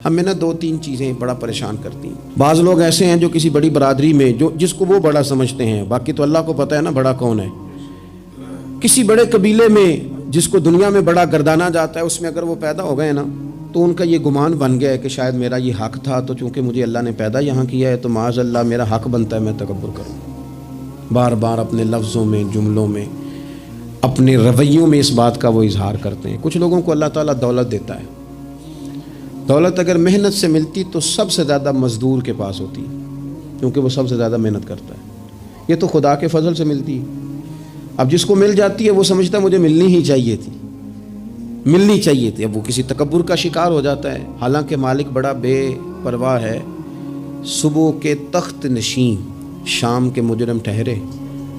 ہمیں نا دو تین چیزیں بڑا پریشان کرتی ہیں۔ بعض لوگ ایسے ہیں جو کسی بڑی برادری میں جس کو وہ بڑا سمجھتے ہیں، باقی تو اللہ کو پتہ ہے نا بڑا کون ہے۔ کسی بڑے قبیلے میں جس کو دنیا میں بڑا گردانا جاتا ہے، اس میں اگر وہ پیدا ہو گئے نا تو ان کا یہ گمان بن گیا ہے کہ شاید میرا یہ حق تھا، تو چونکہ مجھے اللہ نے پیدا یہاں کیا ہے تو معاذ اللہ میرا حق بنتا ہے میں تکبر کروں۔ بار بار اپنے لفظوں میں، جملوں میں، اپنے رویوں میں اس بات کا وہ اظہار کرتے ہیں۔ کچھ لوگوں کو اللہ تعالیٰ دولت دیتا ہے، دولت اگر محنت سے ملتی تو سب سے زیادہ مزدور کے پاس ہوتی، کیونکہ وہ سب سے زیادہ محنت کرتا ہے۔ یہ تو خدا کے فضل سے ملتی ہے۔ اب جس کو مل جاتی ہے وہ سمجھتا ہے مجھے ملنی ہی چاہیے تھی، ملنی چاہیے تھی، اب وہ کسی تکبر کا شکار ہو جاتا ہے۔ حالانکہ مالک بڑا بے پرواہ ہے۔ صبح کے تخت نشین شام کے مجرم ٹھہرے،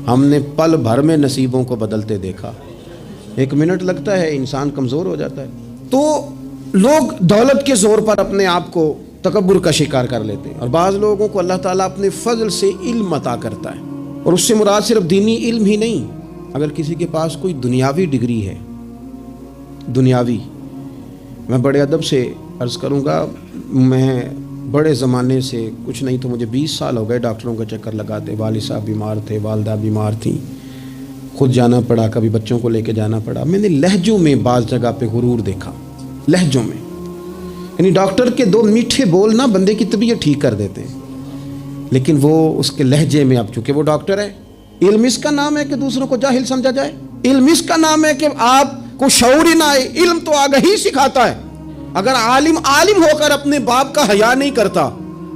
ہم نے پل بھر میں نصیبوں کو بدلتے دیکھا۔ ایک منٹ لگتا ہے، انسان کمزور ہو جاتا ہے۔ تو لوگ دولت کے زور پر اپنے آپ کو تکبر کا شکار کر لیتے ہیں، اور بعض لوگوں کو اللہ تعالیٰ اپنے فضل سے علم عطا کرتا ہے، اور اس سے مراد صرف دینی علم ہی نہیں۔ اگر کسی کے پاس کوئی دنیاوی ڈگری ہے، دنیاوی، میں بڑے ادب سے عرض کروں گا، میں بڑے زمانے سے کچھ نہیں تو مجھے 20 سال ہو گئے ڈاکٹروں کا چکر لگاتے۔ والد صاحب بیمار تھے، والدہ بیمار تھیں، خود جانا پڑا، کبھی بچوں کو لے کے جانا پڑا۔ میں نے لہجوں میں بعض جگہ پہ غرور دیکھا، لہجوں میں، یعنی ڈاکٹر کے دو میٹھے بول نہ بندے کی طبیعت ٹھیک کر دیتے ہیں، لیکن وہ اس کے لہجے میں، اب چونکہ وہ ڈاکٹر ہے، علم اس کا نام ہے کہ دوسروں کو جاہل سمجھا جائے، علم اس کا نام ہے کہ آپ کو شعور ہی نہ آئے۔ علم تو آگہی سکھاتا ہے۔ اگر عالم ہو کر اپنے باپ کا حیا نہیں کرتا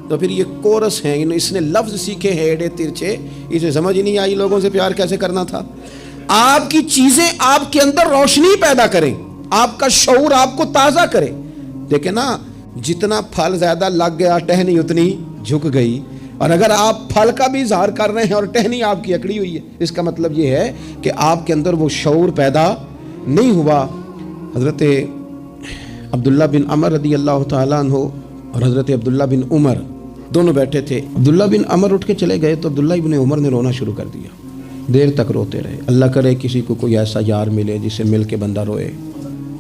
تو پھر یہ کورس ہیں، اس نے لفظ سیکھے ہیں ایڑے ترچے، اسے سمجھ ہی نہیں آئی لوگوں سے پیار کیسے کرنا تھا۔ آپ کی چیزیں آپ کے اندر روشنی پیدا کریں، آپ کا شعور آپ کو تازہ کرے۔ دیکھیں نا، جتنا پھل زیادہ لگ گیا ٹہنی اتنی جھک گئی، اور اگر آپ پھل کا بھی اظہار کر رہے ہیں اور ٹہنی آپ کی اکڑی ہوئی ہے، اس کا مطلب یہ ہے کہ آپ کے اندر وہ شعور پیدا نہیں ہوا۔ حضرت عبداللہ بن عمر رضی اللہ تعالیٰ عنہ اور حضرت عبداللہ بن عمر دونوں بیٹھے تھے۔ عبداللہ بن عمر اٹھ کے چلے گئے تو عبداللہ بن عمر نے رونا شروع کر دیا، دیر تک روتے رہے۔ اللہ کرے کسی کو کوئی ایسا یار ملے جسے مل کے بندہ روئے۔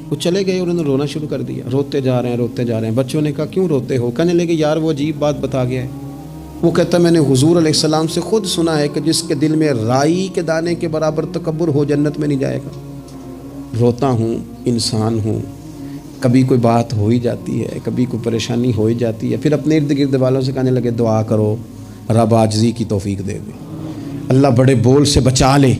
وہ چلے گئے، انہوں نے رونا شروع کر دیا، روتے جا رہے ہیں۔ بچوں نے کہا کیوں روتے ہو؟ کہنے لگے یار وہ عجیب بات بتا گیا ہے۔ وہ کہتا میں نے حضور علیہ السلام سے خود سنا ہے کہ جس کے دل میں رائی کے دانے کے برابر تکبر ہو جنت میں نہیں جائے گا۔ روتا ہوں، انسان ہوں، کبھی کوئی بات ہو ہی جاتی ہے، کبھی کوئی پریشانی ہو ہی جاتی ہے، پھر اپنے ارد گرد والوں سے کہنے لگے دعا کرو رب عاجزی کی توفیق دے دے، اللہ بڑے بول سے بچا لے۔